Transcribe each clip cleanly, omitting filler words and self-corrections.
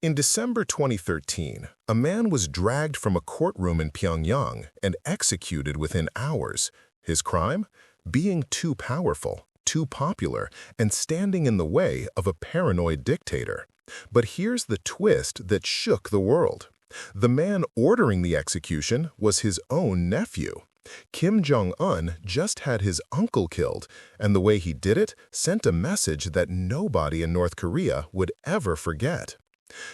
In December 2013, a man was dragged from a courtroom in Pyongyang and executed within hours. His crime? Being too powerful, too popular, and standing in the way of a paranoid dictator. But here's the twist that shook the world. The man ordering the execution was his own nephew. Kim Jong Un just had his uncle killed, and the way he did it sent a message that nobody in North Korea would ever forget.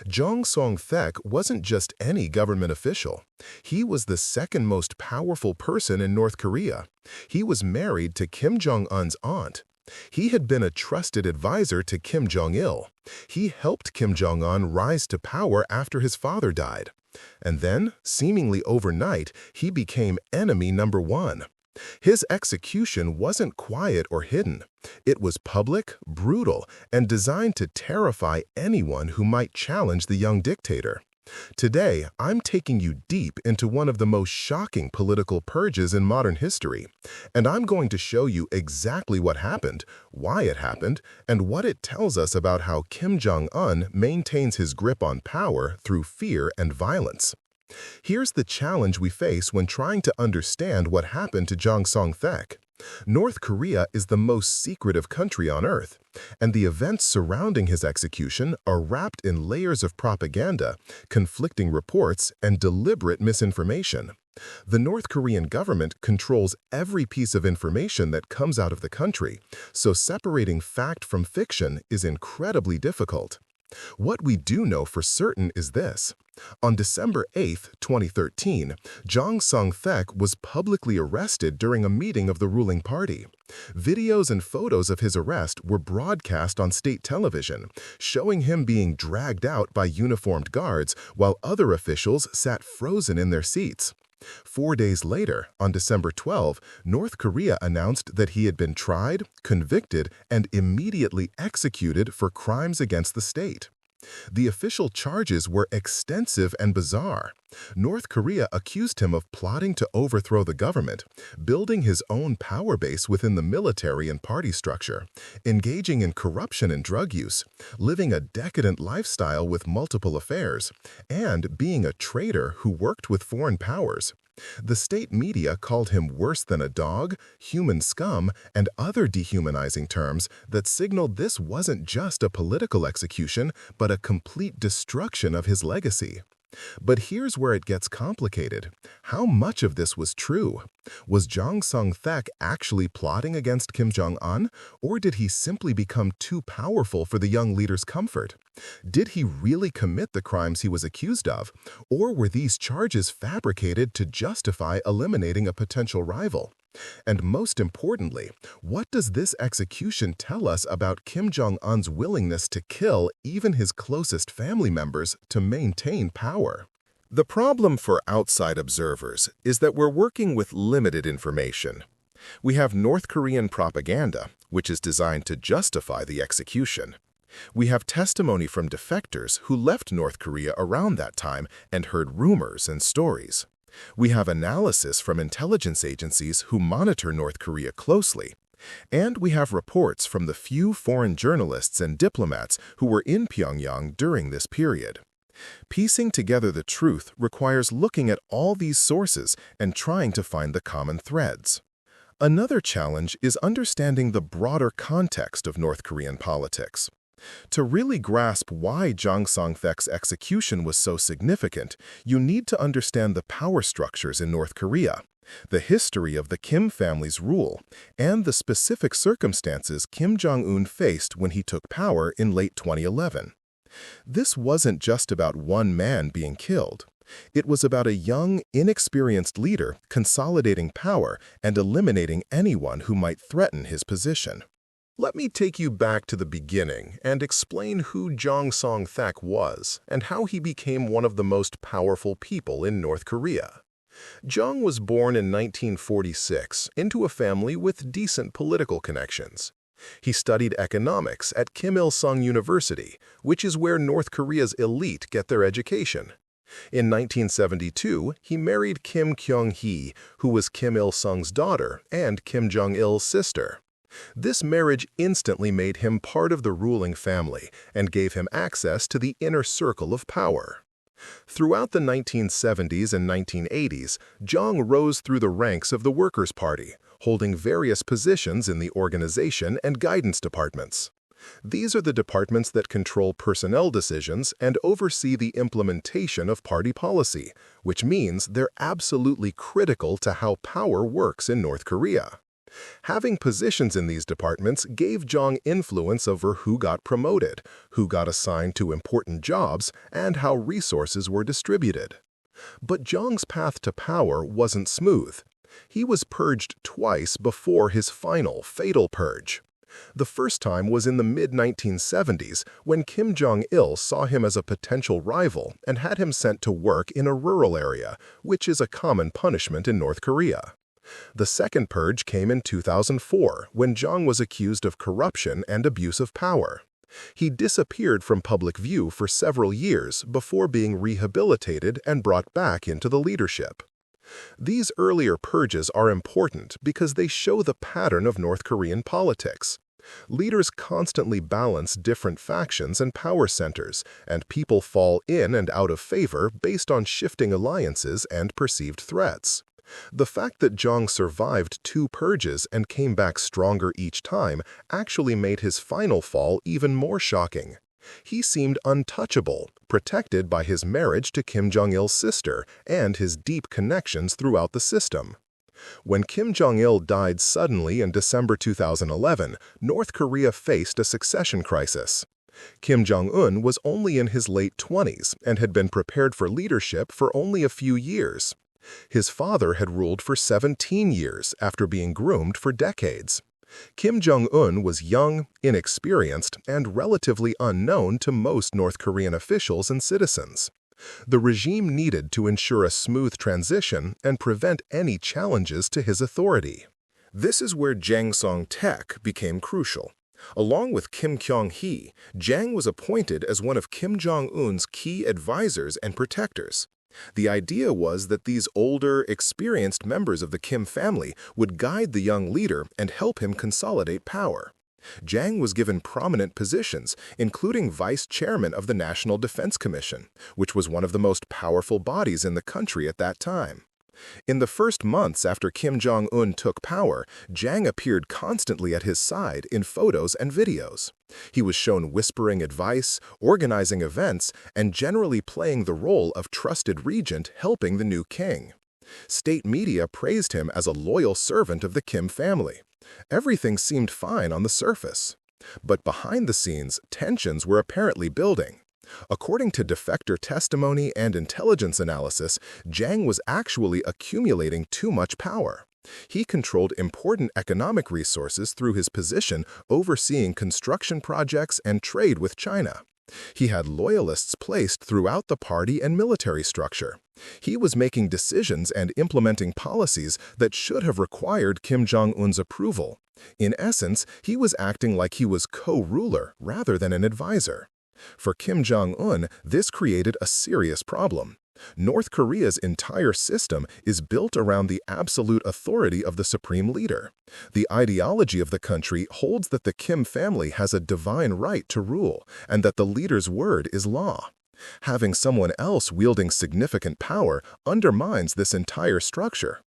Jang Song-thaek wasn't just any government official. He was the second most powerful person in North Korea. He was married to Kim Jong Un's aunt. He had been a trusted advisor to Kim Jong Il. He helped Kim Jong Un rise to power after his father died. And then, seemingly overnight, he became enemy number one. His execution wasn't quiet or hidden. It was public, brutal, and designed to terrify anyone who might challenge the young dictator. Today, I'm taking you deep into one of the most shocking political purges in modern history, and I'm going to show you exactly what happened, why it happened, and what it tells us about how Kim Jong-un maintains his grip on power through fear and violence. Here's the challenge we face when trying to understand what happened to Jang Song-thaek. North Korea is the most secretive country on Earth, and the events surrounding his execution are wrapped in layers of propaganda, conflicting reports, and deliberate misinformation. The North Korean government controls every piece of information that comes out of the country, so separating fact from fiction is incredibly difficult. What we do know for certain is this. On December 8, 2013, Jang Song-thaek was publicly arrested during a meeting of the ruling party. Videos and photos of his arrest were broadcast on state television, showing him being dragged out by uniformed guards while other officials sat frozen in their seats. 4 days later, on December 12, North Korea announced that he had been tried, convicted, and immediately executed for crimes against the state. The official charges were extensive and bizarre. North Korea accused him of plotting to overthrow the government, building his own power base within the military and party structure, engaging in corruption and drug use, living a decadent lifestyle with multiple affairs, and being a traitor who worked with foreign powers. The state media called him worse than a dog, human scum, and other dehumanizing terms that signaled this wasn't just a political execution, but a complete destruction of his legacy. But here's where it gets complicated. How much of this was true? Was Jang Song-thaek actually plotting against Kim Jong-un, or did he simply become too powerful for the young leader's comfort? Did he really commit the crimes he was accused of, or were these charges fabricated to justify eliminating a potential rival? And most importantly, what does this execution tell us about Kim Jong-un's willingness to kill even his closest family members to maintain power? The problem for outside observers is that we're working with limited information. We have North Korean propaganda, which is designed to justify the execution. We have testimony from defectors who left North Korea around that time and heard rumors and stories. We have analysis from intelligence agencies who monitor North Korea closely. And we have reports from the few foreign journalists and diplomats who were in Pyongyang during this period. Piecing together the truth requires looking at all these sources and trying to find the common threads. Another challenge is understanding the broader context of North Korean politics. To really grasp why Jang Song-thaek's execution was so significant, you need to understand the power structures in North Korea, the history of the Kim family's rule, and the specific circumstances Kim Jong Un faced when he took power in late 2011. This wasn't just about one man being killed. It was about a young, inexperienced leader consolidating power and eliminating anyone who might threaten his position. Let me take you back to the beginning and explain who Jang Song-thaek was and how he became one of the most powerful people in North Korea. Jang was born in 1946 into a family with decent political connections. He studied economics at Kim Il-sung University, which is where North Korea's elite get their education. In 1972, he married Kim Kyong-hui, who was Kim Il-sung's daughter and Kim Jong Il's sister. This marriage instantly made him part of the ruling family and gave him access to the inner circle of power. Throughout the 1970s and 1980s, Jang rose through the ranks of the Workers' Party, holding various positions in the organization and guidance departments. These are the departments that control personnel decisions and oversee the implementation of party policy, which means they're absolutely critical to how power works in North Korea. Having positions in these departments gave Jang influence over who got promoted, who got assigned to important jobs, and how resources were distributed. But Jang's path to power wasn't smooth. He was purged twice before his final, fatal purge. The first time was in the mid-1970s when Kim Jong Il saw him as a potential rival and had him sent to work in a rural area, which is a common punishment in North Korea. The second purge came in 2004 when Jang was accused of corruption and abuse of power. He disappeared from public view for several years before being rehabilitated and brought back into the leadership. These earlier purges are important because they show the pattern of North Korean politics. Leaders constantly balance different factions and power centers, and people fall in and out of favor based on shifting alliances and perceived threats. The fact that Jang survived 2 purges and came back stronger each time actually made his final fall even more shocking. He seemed untouchable, protected by his marriage to Kim Jong Il's sister and his deep connections throughout the system. When Kim Jong Il died suddenly in December 2011, North Korea faced a succession crisis. Kim Jong Un was only in his late 20s and had been prepared for leadership for only a few years. His father had ruled for 17 years after being groomed for decades. Kim Jong Un was young, inexperienced, and relatively unknown to most North Korean officials and citizens. The regime needed to ensure a smooth transition and prevent any challenges to his authority. This is where Jang Song-thaek became crucial. Along with Kim Kyong-hui, Jang was appointed as one of Kim Jong Un's key advisors and protectors. The idea was that these older, experienced members of the Kim family would guide the young leader and help him consolidate power. Jang was given prominent positions, including vice chairman of the National Defense Commission, which was one of the most powerful bodies in the country at that time. In the first months after Kim Jong Un took power, Jang appeared constantly at his side in photos and videos. He was shown whispering advice, organizing events, and generally playing the role of trusted regent helping the new king. State media praised him as a loyal servant of the Kim family. Everything seemed fine on the surface. But behind the scenes, tensions were apparently building. According to defector testimony and intelligence analysis, Jang was actually accumulating too much power. He controlled important economic resources through his position overseeing construction projects and trade with China. He had loyalists placed throughout the party and military structure. He was making decisions and implementing policies that should have required Kim Jong-un's approval. In essence, he was acting like he was co-ruler rather than an advisor. For Kim Jong-un, this created a serious problem. North Korea's entire system is built around the absolute authority of the supreme leader. The ideology of the country holds that the Kim family has a divine right to rule and that the leader's word is law. Having someone else wielding significant power undermines this entire structure.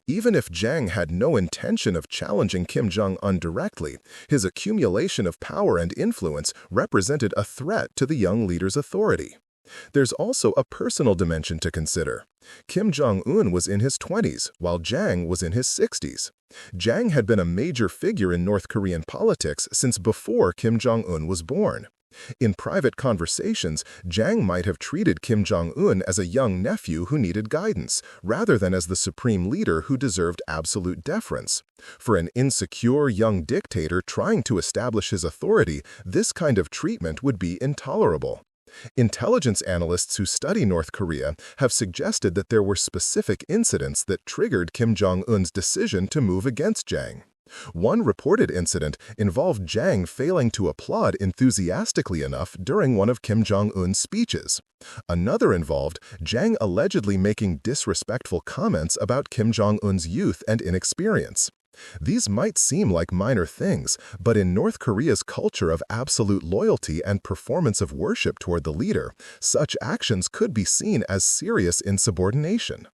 Even if Jang had no intention of challenging Kim Jong-un directly, his accumulation of power and influence represented a threat to the young leader's authority. There's also a personal dimension to consider. Kim Jong-un was in his 20s, while Jang was in his 60s. Jang had been a major figure in North Korean politics since before Kim Jong-un was born. In private conversations, Jang might have treated Kim Jong-un as a young nephew who needed guidance, rather than as the supreme leader who deserved absolute deference. For an insecure young dictator trying to establish his authority, this kind of treatment would be intolerable. Intelligence analysts who study North Korea have suggested that there were specific incidents that triggered Kim Jong-un's decision to move against Jang. One reported incident involved Jang failing to applaud enthusiastically enough during one of Kim Jong-un's speeches. Another involved Jang allegedly making disrespectful comments about Kim Jong-un's youth and inexperience. These might seem like minor things, but in North Korea's culture of absolute loyalty and performance of worship toward the leader, such actions could be seen as serious insubordination.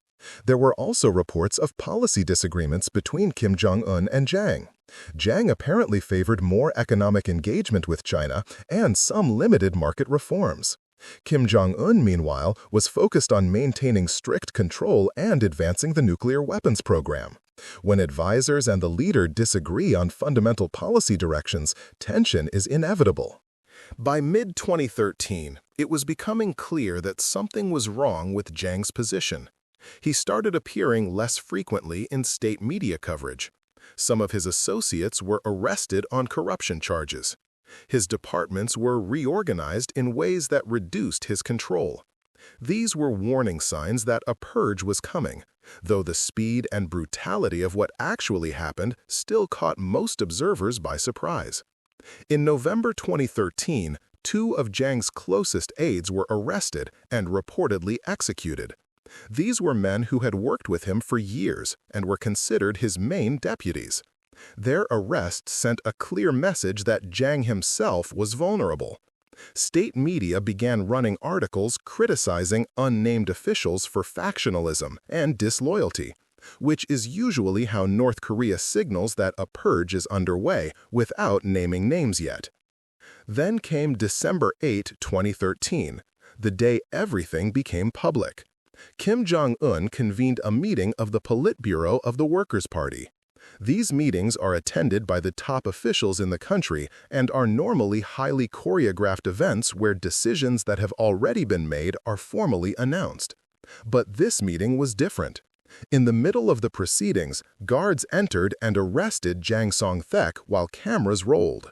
There were also reports of policy disagreements between Kim Jong Un and Jang. Jang apparently favored more economic engagement with China and some limited market reforms. Kim Jong Un, meanwhile, was focused on maintaining strict control and advancing the nuclear weapons program. When advisors and the leader disagree on fundamental policy directions, tension is inevitable. By mid-2013, it was becoming clear that something was wrong with Jang's position. He started appearing less frequently in state media coverage. Some of his associates were arrested on corruption charges. His departments were reorganized in ways that reduced his control. These were warning signs that a purge was coming, though the speed and brutality of what actually happened still caught most observers by surprise. In November 2013, 2 of Jang's closest aides were arrested and reportedly executed. These were men who had worked with him for years and were considered his main deputies. Their arrest sent a clear message that Jang himself was vulnerable. State media began running articles criticizing unnamed officials for factionalism and disloyalty, which is usually how North Korea signals that a purge is underway without naming names yet. Then came December 8, 2013, the day everything became public. Kim Jong Un convened a meeting of the Politburo of the Workers' Party. These meetings are attended by the top officials in the country and are normally highly choreographed events where decisions that have already been made are formally announced. But this meeting was different. In the middle of the proceedings, guards entered and arrested Jang Song-thaek while cameras rolled.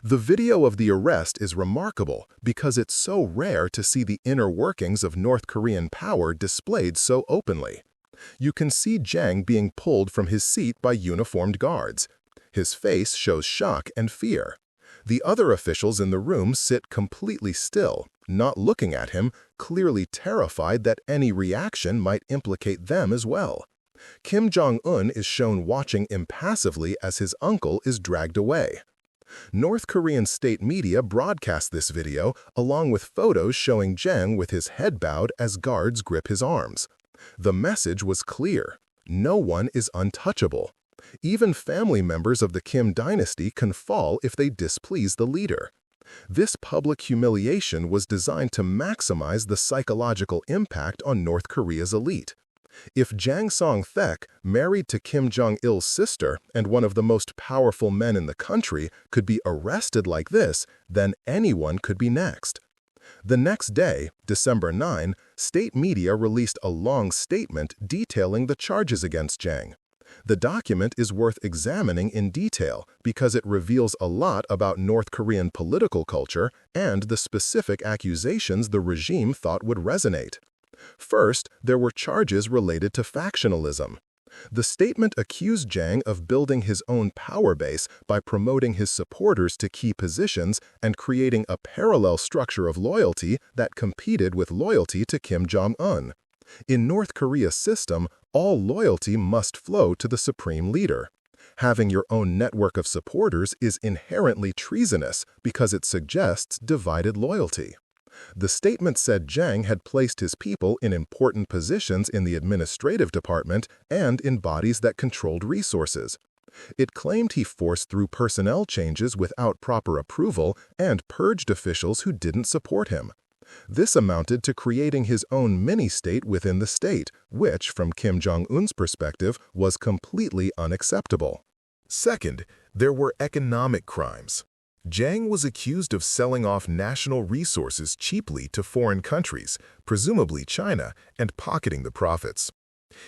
The video of the arrest is remarkable because it's so rare to see the inner workings of North Korean power displayed so openly. You can see Jang being pulled from his seat by uniformed guards. His face shows shock and fear. The other officials in the room sit completely still, not looking at him, clearly terrified that any reaction might implicate them as well. Kim Jong Un is shown watching impassively as his uncle is dragged away. North Korean state media broadcast this video along with photos showing Jang with his head bowed as guards grip his arms. The message was clear: no one is untouchable. Even family members of the Kim dynasty can fall if they displease the leader. This public humiliation was designed to maximize the psychological impact on North Korea's elite. If Jang Song-thaek, married to Kim Jong Il's sister and one of the most powerful men in the country, could be arrested like this, then anyone could be next. The next day, December 9, state media released a long statement detailing the charges against Jang. The document is worth examining in detail because it reveals a lot about North Korean political culture and the specific accusations the regime thought would resonate. First, there were charges related to factionalism. The statement accused Jang of building his own power base by promoting his supporters to key positions and creating a parallel structure of loyalty that competed with loyalty to Kim Jong Un. In North Korea's system, all loyalty must flow to the supreme leader. Having your own network of supporters is inherently treasonous because it suggests divided loyalty. The statement said Jang had placed his people in important positions in the administrative department and in bodies that controlled resources. It claimed he forced through personnel changes without proper approval and purged officials who didn't support him. This amounted to creating his own mini-state within the state, which, from Kim Jong-un's perspective, was completely unacceptable. Second, there were economic crimes. Jang was accused of selling off national resources cheaply to foreign countries, presumably China, and pocketing the profits.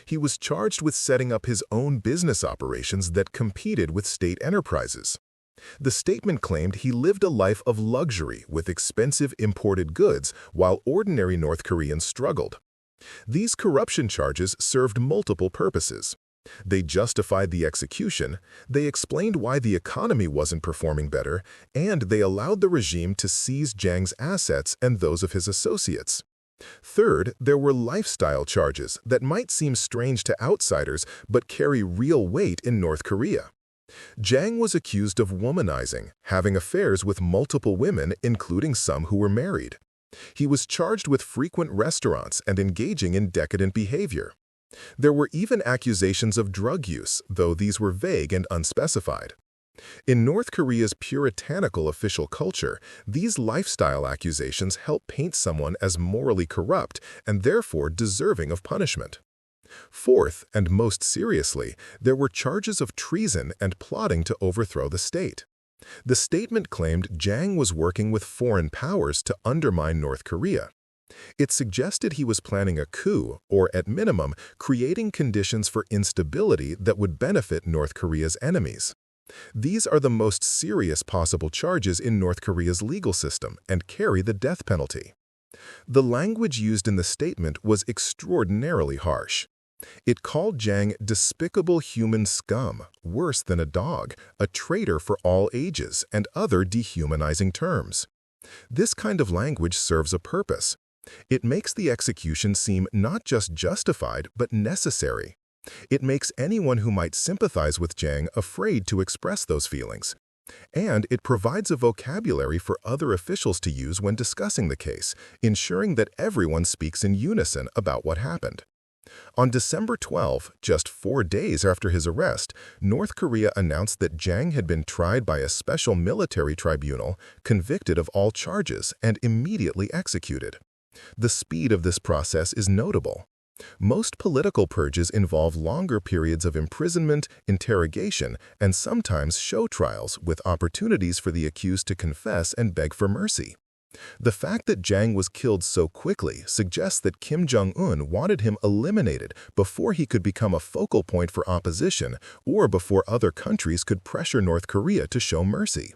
He was charged with setting up his own business operations that competed with state enterprises. The statement claimed he lived a life of luxury with expensive imported goods while ordinary North Koreans struggled. These corruption charges served multiple purposes. They justified the execution, they explained why the economy wasn't performing better, and they allowed the regime to seize Jang's assets and those of his associates. Third, there were lifestyle charges that might seem strange to outsiders but carry real weight in North Korea. Jang was accused of womanizing, having affairs with multiple women, including some who were married. He was charged with frequent restaurants and engaging in decadent behavior. There were even accusations of drug use, though these were vague and unspecified. In North Korea's puritanical official culture, these lifestyle accusations help paint someone as morally corrupt and therefore deserving of punishment. Fourth, and most seriously, there were charges of treason and plotting to overthrow the state. The statement claimed Jang was working with foreign powers to undermine North Korea. It suggested he was planning a coup, or at minimum, creating conditions for instability that would benefit North Korea's enemies. These are the most serious possible charges in North Korea's legal system and carry the death penalty. The language used in the statement was extraordinarily harsh. It called Jang despicable human scum, worse than a dog, a traitor for all ages, and other dehumanizing terms. This kind of language serves a purpose. It makes the execution seem not just justified, but necessary. It makes anyone who might sympathize with Jang afraid to express those feelings. And it provides a vocabulary for other officials to use when discussing the case, ensuring that everyone speaks in unison about what happened. On December 12, just 4 days after his arrest, North Korea announced that Jang had been tried by a special military tribunal, convicted of all charges, and immediately executed. The speed of this process is notable. Most political purges involve longer periods of imprisonment, interrogation, and sometimes show trials with opportunities for the accused to confess and beg for mercy. The fact that Jang was killed so quickly suggests that Kim Jong Un wanted him eliminated before he could become a focal point for opposition or before other countries could pressure North Korea to show mercy.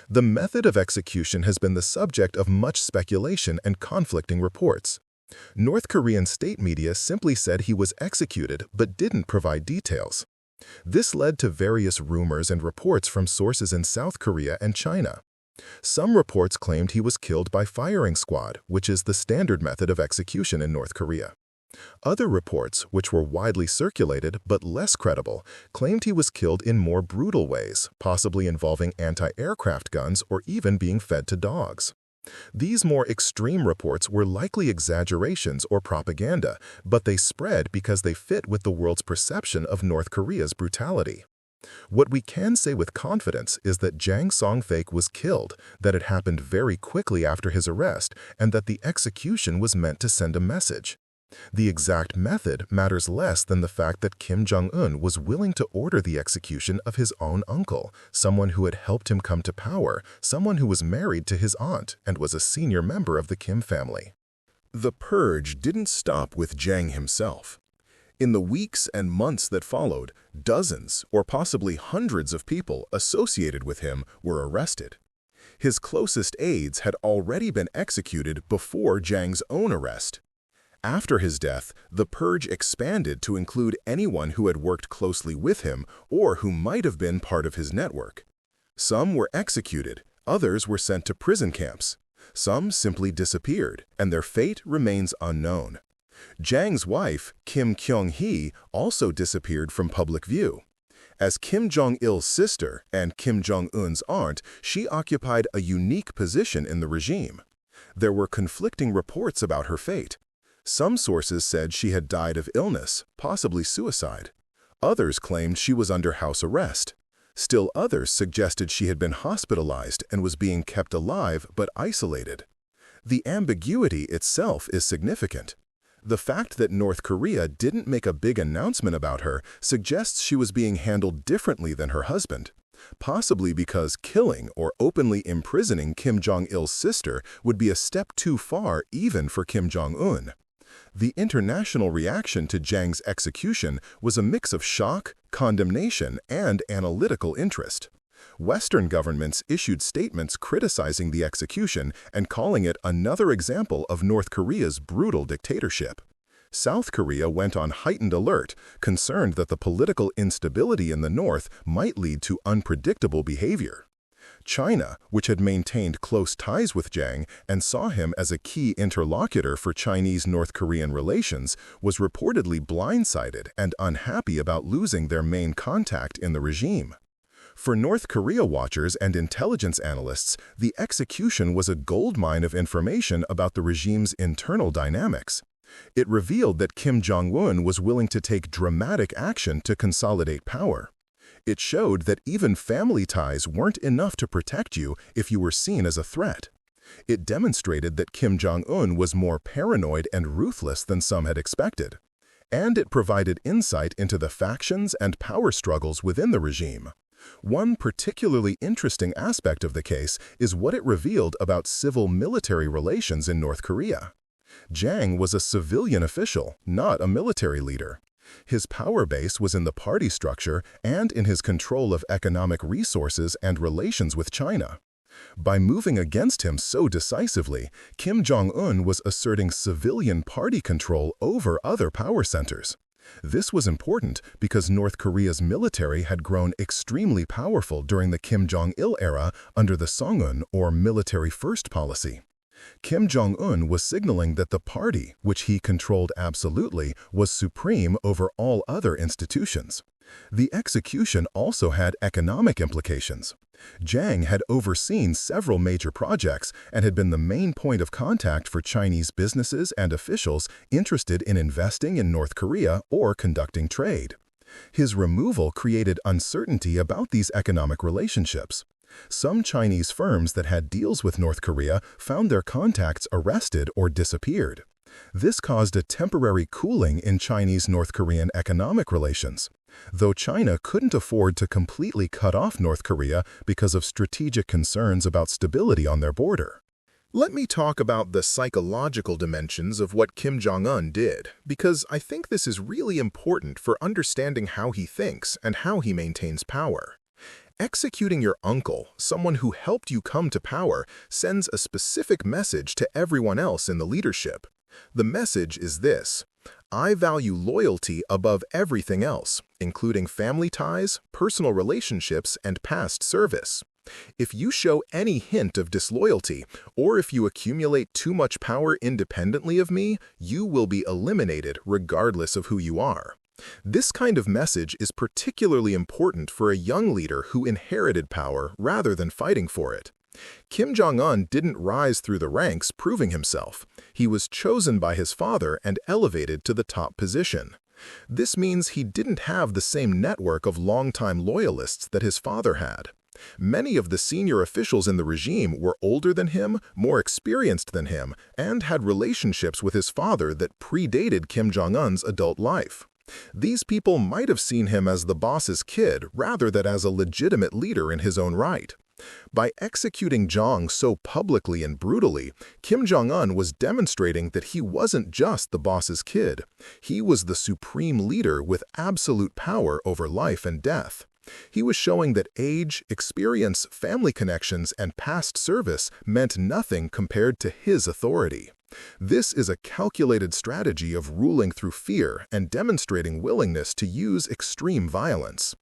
The method of execution has been the subject of much speculation and conflicting reports. North Korean state media simply said he was executed but didn't provide details. This led to various rumors and reports from sources in South Korea and China. Some reports claimed he was killed by firing squad, which is the standard method of execution in North Korea. Other reports, which were widely circulated but less credible, claimed he was killed in more brutal ways, possibly involving anti-aircraft guns or even being fed to dogs. These more extreme reports were likely exaggerations or propaganda, but they spread because they fit with the world's perception of North Korea's brutality. What we can say with confidence is that Jang Song-thaek was killed, that it happened very quickly after his arrest, and that the execution was meant to send a message. The exact method matters less than the fact that Kim Jong Un was willing to order the execution of his own uncle, someone who had helped him come to power, someone who was married to his aunt and was a senior member of the Kim family. The purge didn't stop with Jang himself. In the weeks and months that followed, dozens or possibly hundreds of people associated with him were arrested. His closest aides had already been executed before Jang's own arrest. After his death, the purge expanded to include anyone who had worked closely with him or who might have been part of his network. Some were executed, others were sent to prison camps. Some simply disappeared, and their fate remains unknown. Jang's wife, Kim Kyong-hui, also disappeared from public view. As Kim Jong Il's sister and Kim Jong Un's aunt, she occupied a unique position in the regime. There were conflicting reports about her fate. Some sources said she had died of illness, possibly suicide. Others claimed she was under house arrest. Still others suggested she had been hospitalized and was being kept alive but isolated. The ambiguity itself is significant. The fact that North Korea didn't make a big announcement about her suggests she was being handled differently than her husband, possibly because killing or openly imprisoning Kim Jong-il's sister would be a step too far even for Kim Jong-un. The international reaction to Jang's execution was a mix of shock, condemnation, and analytical interest. Western governments issued statements criticizing the execution and calling it another example of North Korea's brutal dictatorship. South Korea went on heightened alert, concerned that the political instability in the North might lead to unpredictable behavior. China, which had maintained close ties with Jang and saw him as a key interlocutor for Chinese-North Korean relations, was reportedly blindsided and unhappy about losing their main contact in the regime. For North Korea watchers and intelligence analysts, the execution was a goldmine of information about the regime's internal dynamics. It revealed that Kim Jong Un was willing to take dramatic action to consolidate power. It showed that even family ties weren't enough to protect you if you were seen as a threat. It demonstrated that Kim Jong Un was more paranoid and ruthless than some had expected. And it provided insight into the factions and power struggles within the regime. One particularly interesting aspect of the case is what it revealed about civil-military relations in North Korea. Jang was a civilian official, not a military leader. His power base was in the party structure and in his control of economic resources and relations with China. By moving against him so decisively, Kim Jong Un was asserting civilian party control over other power centers. This was important because North Korea's military had grown extremely powerful during the Kim Jong Il era under the Song-un or military-first policy. Kim Jong Un was signaling that the party, which he controlled absolutely, was supreme over all other institutions. The execution also had economic implications. Jang had overseen several major projects and had been the main point of contact for Chinese businesses and officials interested in investing in North Korea or conducting trade. His removal created uncertainty about these economic relationships. Some Chinese firms that had deals with North Korea found their contacts arrested or disappeared. This caused a temporary cooling in Chinese-North Korean economic relations. Though China couldn't afford to completely cut off North Korea because of strategic concerns about stability on their border. Let me talk about the psychological dimensions of what Kim Jong-un did, because I think this is really important for understanding how he thinks and how he maintains power. Executing your uncle, someone who helped you come to power, sends a specific message to everyone else in the leadership. The message is this: I value loyalty above everything else, including family ties, personal relationships, and past service. If you show any hint of disloyalty, or if you accumulate too much power independently of me, you will be eliminated regardless of who you are. This kind of message is particularly important for a young leader who inherited power rather than fighting for it. Kim Jong-un didn't rise through the ranks proving himself. He was chosen by his father and elevated to the top position. This means he didn't have the same network of longtime loyalists that his father had. Many of the senior officials in the regime were older than him, more experienced than him, and had relationships with his father that predated Kim Jong-un's adult life. These people might have seen him as the boss's kid rather than as a legitimate leader in his own right. By executing Jong so publicly and brutally, Kim Jong-un was demonstrating that he wasn't just the boss's kid. He was the supreme leader with absolute power over life and death. He was showing that age, experience, family connections, and past service meant nothing compared to his authority. This is a calculated strategy of ruling through fear and demonstrating willingness to use extreme violence.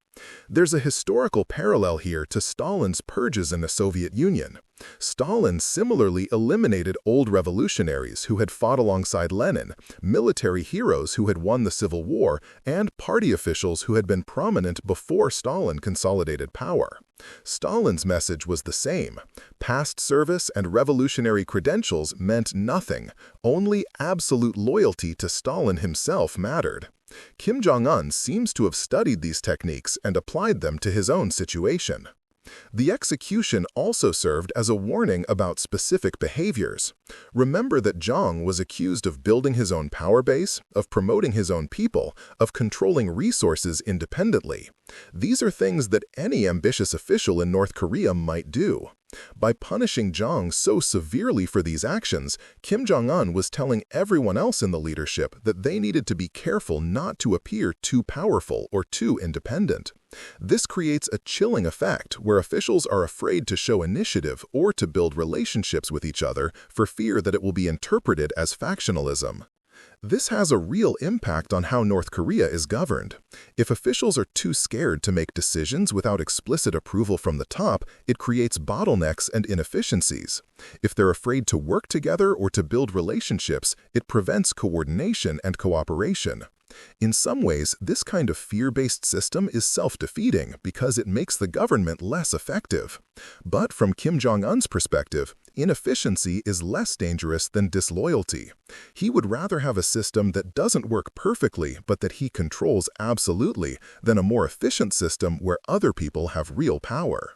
There's a historical parallel here to Stalin's purges in the Soviet Union. Stalin similarly eliminated old revolutionaries who had fought alongside Lenin, military heroes who had won the Civil War, and party officials who had been prominent before Stalin consolidated power. Stalin's message was the same. Past service and revolutionary credentials meant nothing. Only absolute loyalty to Stalin himself mattered. Kim Jong-un seems to have studied these techniques and applied them to his own situation. The execution also served as a warning about specific behaviors. Remember that Jong was accused of building his own power base, of promoting his own people, of controlling resources independently. These are things that any ambitious official in North Korea might do. By punishing Jong so severely for these actions, Kim Jong-un was telling everyone else in the leadership that they needed to be careful not to appear too powerful or too independent. This creates a chilling effect where officials are afraid to show initiative or to build relationships with each other for fear that it will be interpreted as factionalism. This has a real impact on how North Korea is governed. If officials are too scared to make decisions without explicit approval from the top, it creates bottlenecks and inefficiencies. If they're afraid to work together or to build relationships, it prevents coordination and cooperation. In some ways, this kind of fear-based system is self-defeating because it makes the government less effective. But from Kim Jong Un's perspective, inefficiency is less dangerous than disloyalty. He would rather have a system that doesn't work perfectly but that he controls absolutely than a more efficient system where other people have real power.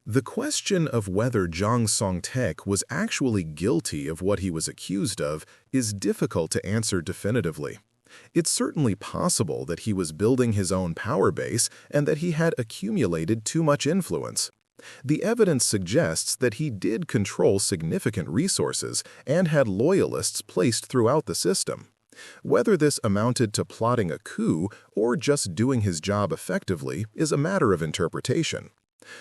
The question of whether Jang Song-thaek was actually guilty of what he was accused of is difficult to answer definitively. It's certainly possible that he was building his own power base and that he had accumulated too much influence. The evidence suggests that he did control significant resources and had loyalists placed throughout the system. Whether this amounted to plotting a coup or just doing his job effectively is a matter of interpretation.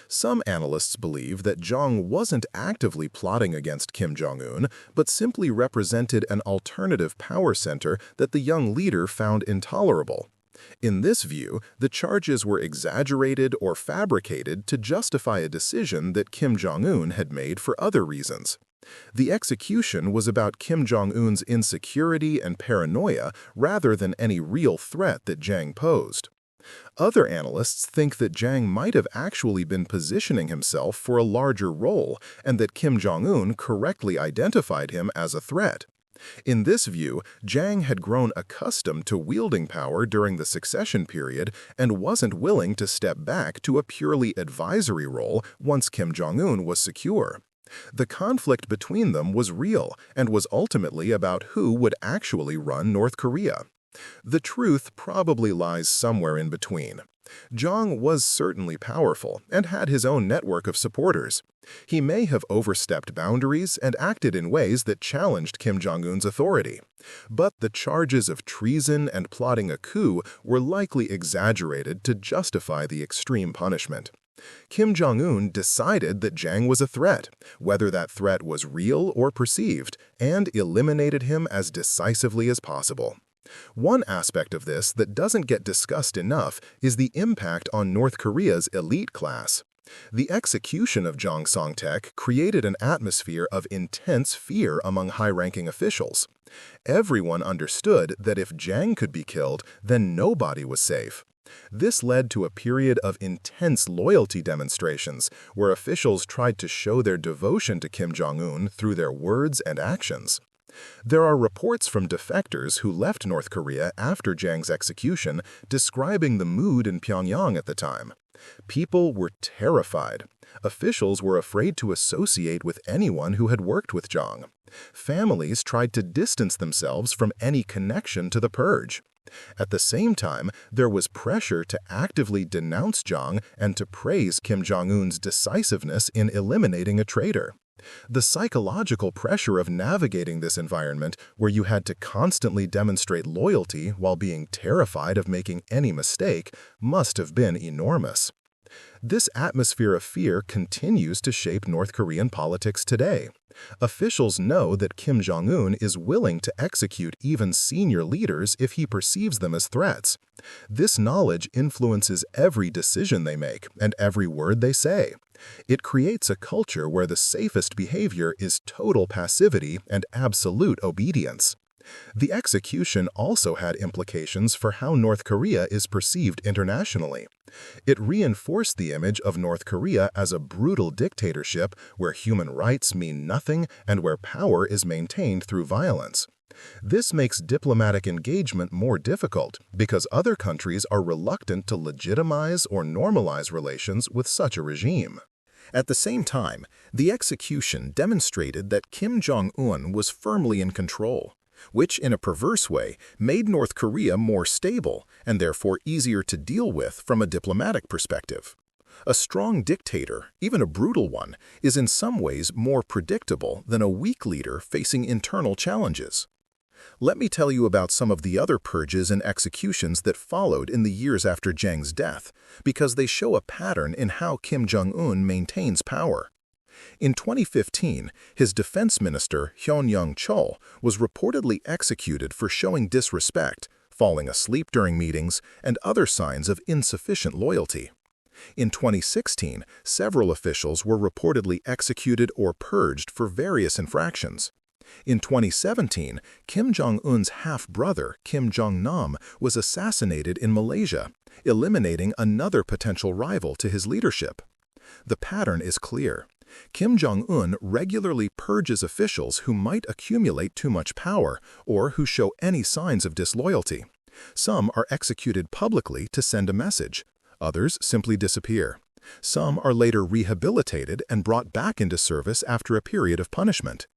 Some analysts believe that Jang wasn't actively plotting against Kim Jong Un, but simply represented an alternative power center that the young leader found intolerable. In this view, the charges were exaggerated or fabricated to justify a decision that Kim Jong Un had made for other reasons. The execution was about Kim Jong Un's insecurity and paranoia rather than any real threat that Jang posed. Other analysts think that Jang might have actually been positioning himself for a larger role and that Kim Jong Un correctly identified him as a threat. In this view, Jang had grown accustomed to wielding power during the succession period and wasn't willing to step back to a purely advisory role once Kim Jong Un was secure. The conflict between them was real and was ultimately about who would actually run North Korea. The truth probably lies somewhere in between. Jang was certainly powerful and had his own network of supporters. He may have overstepped boundaries and acted in ways that challenged Kim Jong-un's authority. But the charges of treason and plotting a coup were likely exaggerated to justify the extreme punishment. Kim Jong-un decided that Jang was a threat, whether that threat was real or perceived, and eliminated him as decisively as possible. One aspect of this that doesn't get discussed enough is the impact on North Korea's elite class. The execution of Jang Song-thaek created an atmosphere of intense fear among high-ranking officials. Everyone understood that if Jang could be killed, then nobody was safe. This led to a period of intense loyalty demonstrations, where officials tried to show their devotion to Kim Jong-un through their words and actions. There are reports from defectors who left North Korea after Jang's execution describing the mood in Pyongyang at the time. People were terrified. Officials were afraid to associate with anyone who had worked with Jang. Families tried to distance themselves from any connection to the purge. At the same time, there was pressure to actively denounce Jang and to praise Kim Jong-un's decisiveness in eliminating a traitor. The psychological pressure of navigating this environment, where you had to constantly demonstrate loyalty while being terrified of making any mistake, must have been enormous. This atmosphere of fear continues to shape North Korean politics today. Officials know that Kim Jong-un is willing to execute even senior leaders if he perceives them as threats. This knowledge influences every decision they make and every word they say. It creates a culture where the safest behavior is total passivity and absolute obedience. The execution also had implications for how North Korea is perceived internationally. It reinforced the image of North Korea as a brutal dictatorship where human rights mean nothing and where power is maintained through violence. This makes diplomatic engagement more difficult because other countries are reluctant to legitimize or normalize relations with such a regime. At the same time, the execution demonstrated that Kim Jong-un was firmly in control, which in a perverse way made North Korea more stable and therefore easier to deal with from a diplomatic perspective. A strong dictator, even a brutal one, is in some ways more predictable than a weak leader facing internal challenges. Let me tell you about some of the other purges and executions that followed in the years after Jang's death, because they show a pattern in how Kim Jong-un maintains power. In 2015, his defense minister, Hyun Young-chol, was reportedly executed for showing disrespect, falling asleep during meetings, and other signs of insufficient loyalty. In 2016, several officials were reportedly executed or purged for various infractions. In 2017, Kim Jong Un's half-brother, Kim Jong Nam, was assassinated in Malaysia, eliminating another potential rival to his leadership. The pattern is clear. Kim Jong Un regularly purges officials who might accumulate too much power or who show any signs of disloyalty. Some are executed publicly to send a message. Others simply disappear. Some are later rehabilitated and brought back into service after a period of punishment.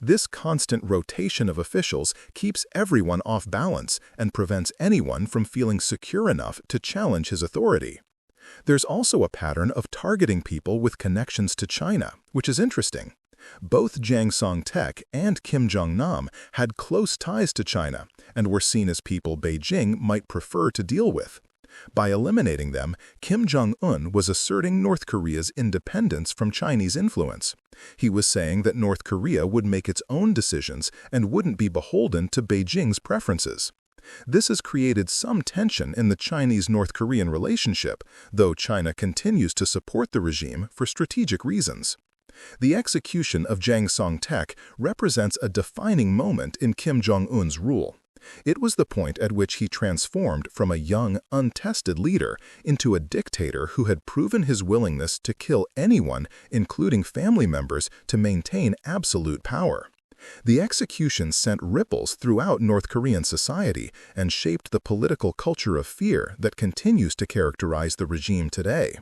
This constant rotation of officials keeps everyone off balance and prevents anyone from feeling secure enough to challenge his authority. There's also a pattern of targeting people with connections to China, which is interesting. Both Jang Song-thaek and Kim Jong-nam had close ties to China and were seen as people Beijing might prefer to deal with. By eliminating them, Kim Jong-un was asserting North Korea's independence from Chinese influence. He was saying that North Korea would make its own decisions and wouldn't be beholden to Beijing's preferences. This has created some tension in the Chinese-North Korean relationship, though China continues to support the regime for strategic reasons. The execution of Jang Song-thaek represents a defining moment in Kim Jong-un's rule. It was the point at which he transformed from a young, untested leader into a dictator who had proven his willingness to kill anyone, including family members, to maintain absolute power. The execution sent ripples throughout North Korean society and shaped the political culture of fear that continues to characterize the regime today.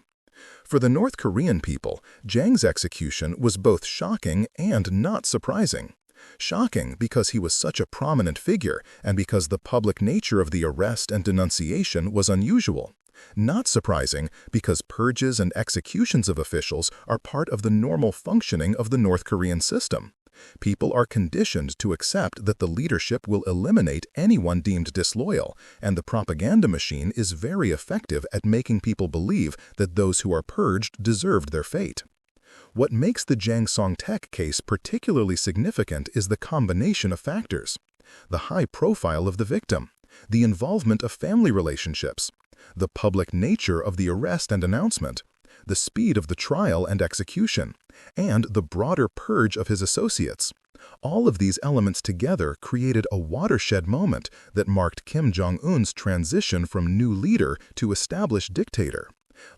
For the North Korean people, Jang's execution was both shocking and not surprising. Shocking because he was such a prominent figure and because the public nature of the arrest and denunciation was unusual. Not surprising because purges and executions of officials are part of the normal functioning of the North Korean system. People are conditioned to accept that the leadership will eliminate anyone deemed disloyal, and the propaganda machine is very effective at making people believe that those who are purged deserved their fate. What makes the Jang Song-thaek case particularly significant is the combination of factors: the high profile of the victim, the involvement of family relationships, the public nature of the arrest and announcement, the speed of the trial and execution, and the broader purge of his associates. All of these elements together created a watershed moment that marked Kim Jong-un's transition from new leader to established dictator.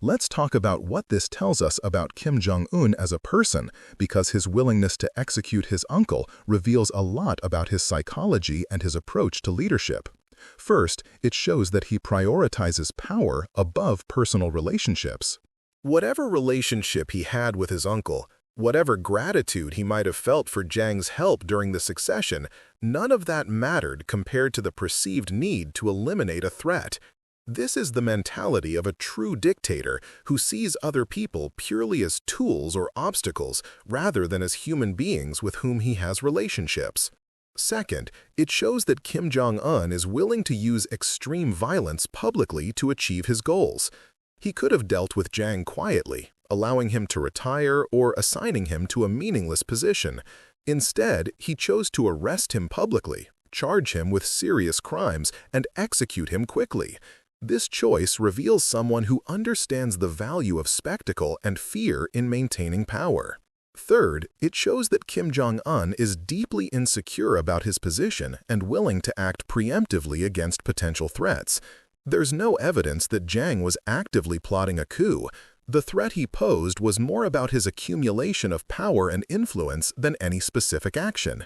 Let's talk about what this tells us about Kim Jong-un as a person, because his willingness to execute his uncle reveals a lot about his psychology and his approach to leadership. First, it shows that he prioritizes power above personal relationships. Whatever relationship he had with his uncle, whatever gratitude he might have felt for Jang's help during the succession, none of that mattered compared to the perceived need to eliminate a threat. This is the mentality of a true dictator who sees other people purely as tools or obstacles rather than as human beings with whom he has relationships. Second, it shows that Kim Jong-un is willing to use extreme violence publicly to achieve his goals. He could have dealt with Jang quietly, allowing him to retire or assigning him to a meaningless position. Instead, he chose to arrest him publicly, charge him with serious crimes, and execute him quickly. This choice reveals someone who understands the value of spectacle and fear in maintaining power. Third, it shows that Kim Jong-un is deeply insecure about his position and willing to act preemptively against potential threats. There's no evidence that Jang was actively plotting a coup. The threat he posed was more about his accumulation of power and influence than any specific action.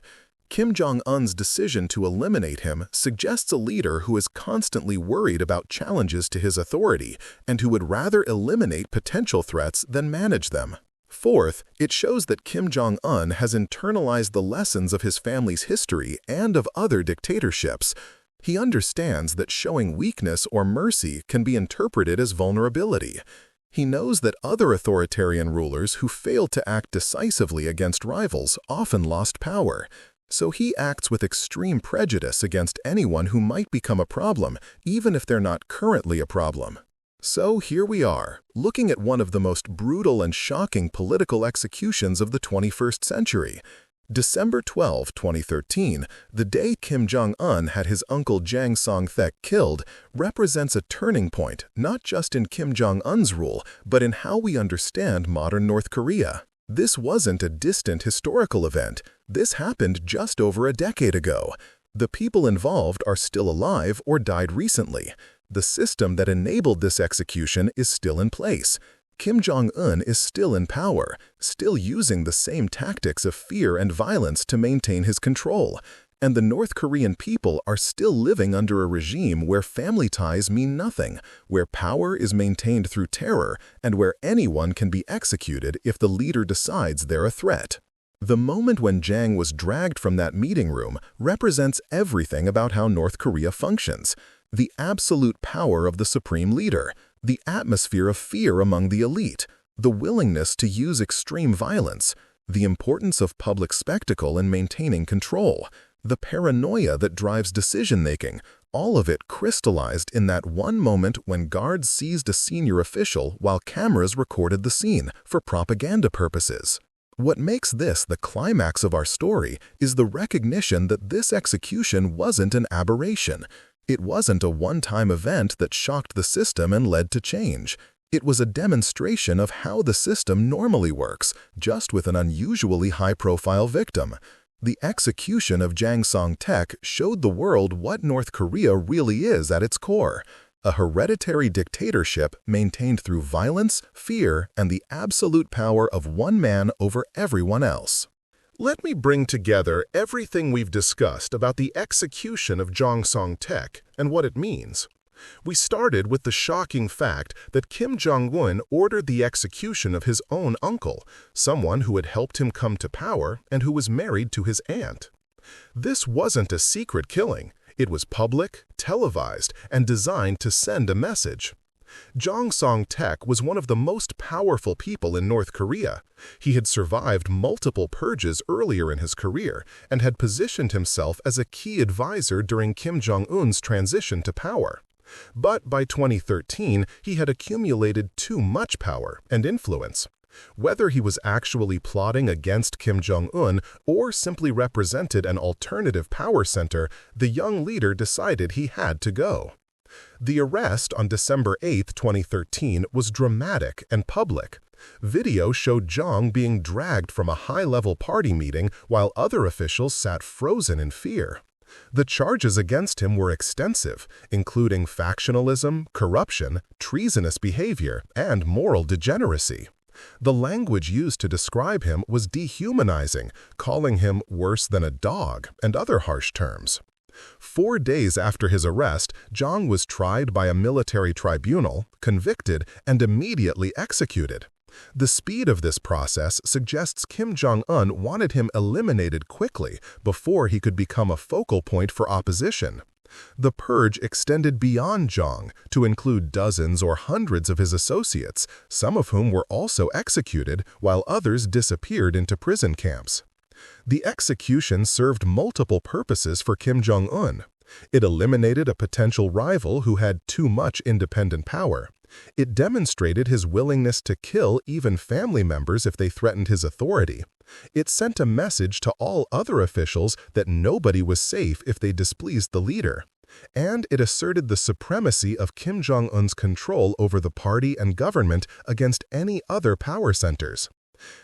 Kim Jong-un's decision to eliminate him suggests a leader who is constantly worried about challenges to his authority and who would rather eliminate potential threats than manage them. Fourth, it shows that Kim Jong-un has internalized the lessons of his family's history and of other dictatorships. He understands that showing weakness or mercy can be interpreted as vulnerability. He knows that other authoritarian rulers who failed to act decisively against rivals often lost power. So he acts with extreme prejudice against anyone who might become a problem, even if they're not currently a problem. So here we are, looking at one of the most brutal and shocking political executions of the 21st century. December 12, 2013, the day Kim Jong Un had his uncle Jang Song-thaek killed, represents a turning point not just in Kim Jong Un's rule, but in how we understand modern North Korea. This wasn't a distant historical event. This happened just over a decade ago. The people involved are still alive or died recently. The system that enabled this execution is still in place. Kim Jong Un is still in power, still using the same tactics of fear and violence to maintain his control. And the North Korean people are still living under a regime where family ties mean nothing, where power is maintained through terror, and where anyone can be executed if the leader decides they're a threat. The moment when Jang was dragged from that meeting room represents everything about how North Korea functions. The absolute power of the supreme leader, the atmosphere of fear among the elite, the willingness to use extreme violence, the importance of public spectacle in maintaining control, the paranoia that drives decision-making, all of it crystallized in that one moment when guards seized a senior official while cameras recorded the scene for propaganda purposes. What makes this the climax of our story is the recognition that this execution wasn't an aberration. It wasn't a one-time event that shocked the system and led to change. It was a demonstration of how the system normally works, just with an unusually high-profile victim. The execution of Jang Song-thaek showed the world what North Korea really is at its core: a hereditary dictatorship maintained through violence, fear, and the absolute power of one man over everyone else. Let me bring together everything we've discussed about the execution of Jang Song-thaek and what it means. We started with the shocking fact that Kim Jong Un ordered the execution of his own uncle, someone who had helped him come to power and who was married to his aunt. This wasn't a secret killing. It was public, televised, and designed to send a message. Jang Song-thaek was one of the most powerful people in North Korea. He had survived multiple purges earlier in his career and had positioned himself as a key advisor during Kim Jong Un's transition to power. But by 2013, he had accumulated too much power and influence. Whether he was actually plotting against Kim Jong Un or simply represented an alternative power center, the young leader decided he had to go. The arrest on December 8, 2013 was dramatic and public. Video showed Jang being dragged from a high-level party meeting while other officials sat frozen in fear. The charges against him were extensive, including factionalism, corruption, treasonous behavior, and moral degeneracy. The language used to describe him was dehumanizing, calling him worse than a dog and other harsh terms. 4 days after his arrest, Jang was tried by a military tribunal, convicted, and immediately executed. The speed of this process suggests Kim Jong-un wanted him eliminated quickly before he could become a focal point for opposition. The purge extended beyond Jang to include dozens or hundreds of his associates, some of whom were also executed while others disappeared into prison camps. The execution served multiple purposes for Kim Jong-un. It eliminated a potential rival who had too much independent power. It demonstrated his willingness to kill even family members if they threatened his authority. It sent a message to all other officials that nobody was safe if they displeased the leader. And it asserted the supremacy of Kim Jong-un's control over the party and government against any other power centers.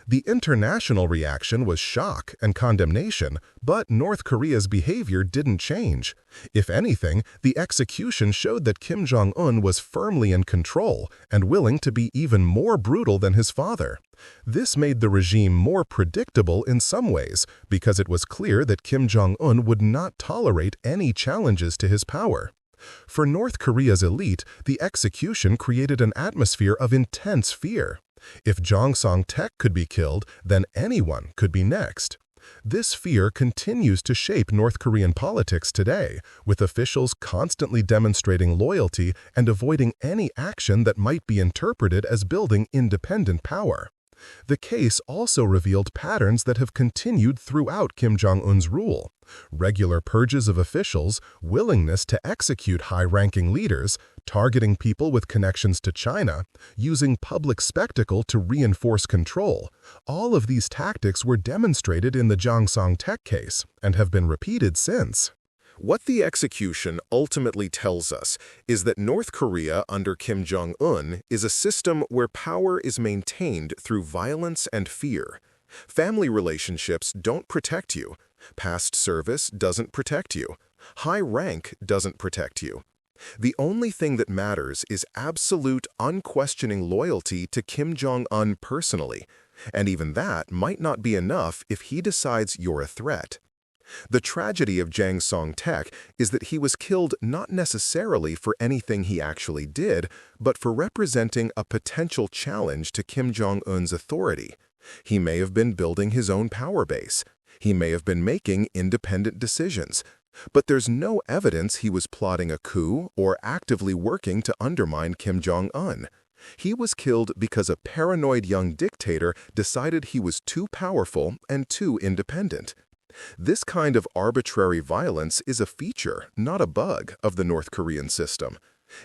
The international reaction was shock and condemnation, but North Korea's behavior didn't change. If anything, the execution showed that Kim Jong-un was firmly in control and willing to be even more brutal than his father. This made the regime more predictable in some ways, because it was clear that Kim Jong-un would not tolerate any challenges to his power. For North Korea's elite, the execution created an atmosphere of intense fear. If Jang Song-thaek could be killed, then anyone could be next. This fear continues to shape North Korean politics today, with officials constantly demonstrating loyalty and avoiding any action that might be interpreted as building independent power. The case also revealed patterns that have continued throughout Kim Jong-un's rule: regular purges of officials, willingness to execute high-ranking leaders, targeting people with connections to China, using public spectacle to reinforce control. All of these tactics were demonstrated in the Jang Song-thaek case and have been repeated since. What the execution ultimately tells us is that North Korea under Kim Jong-un is a system where power is maintained through violence and fear. Family relationships don't protect you. Past service doesn't protect you. High rank doesn't protect you. The only thing that matters is absolute, unquestioning loyalty to Kim Jong-un personally. And even that might not be enough if he decides you're a threat. The tragedy of Jang Song-thaek is that he was killed not necessarily for anything he actually did, but for representing a potential challenge to Kim Jong-un's authority. He may have been building his own power base. He may have been making independent decisions. But there's no evidence he was plotting a coup or actively working to undermine Kim Jong-un. He was killed because a paranoid young dictator decided he was too powerful and too independent. This kind of arbitrary violence is a feature, not a bug, of the North Korean system.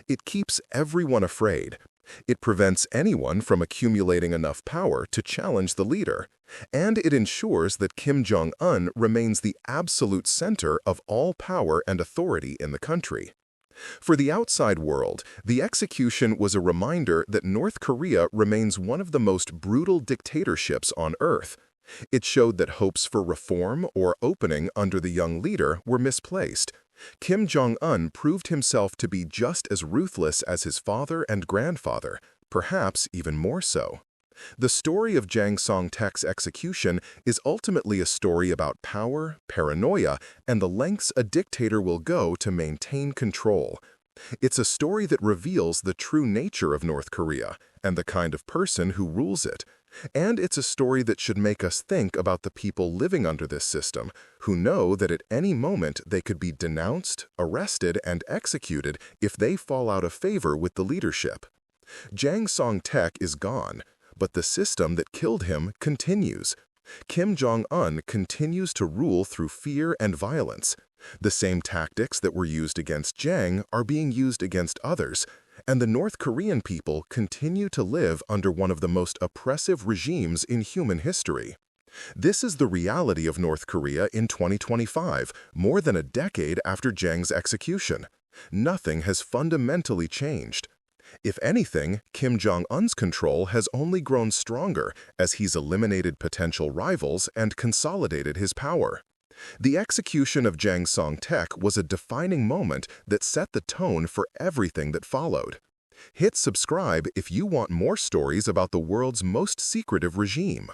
It keeps everyone afraid. It prevents anyone from accumulating enough power to challenge the leader. And it ensures that Kim Jong-un remains the absolute center of all power and authority in the country. For the outside world, the execution was a reminder that North Korea remains one of the most brutal dictatorships on Earth. It showed that hopes for reform or opening under the young leader were misplaced. Kim Jong-un proved himself to be just as ruthless as his father and grandfather, perhaps even more so. The story of Jang Song-thaek's execution is ultimately a story about power, paranoia, and the lengths a dictator will go to maintain control. It's a story that reveals the true nature of North Korea and the kind of person who rules it. And it's a story that should make us think about the people living under this system, who know that at any moment they could be denounced, arrested, and executed if they fall out of favor with the leadership. Jang Song-thaek is gone, but the system that killed him continues. Kim Jong-un continues to rule through fear and violence. The same tactics that were used against Jang are being used against others, and the North Korean people continue to live under one of the most oppressive regimes in human history. This is the reality of North Korea in 2025, more than a decade after Jang's execution. Nothing has fundamentally changed. If anything, Kim Jong-un's control has only grown stronger as he's eliminated potential rivals and consolidated his power. The execution of Jang Song-thaek was a defining moment that set the tone for everything that followed. Hit subscribe if you want more stories about the world's most secretive regime.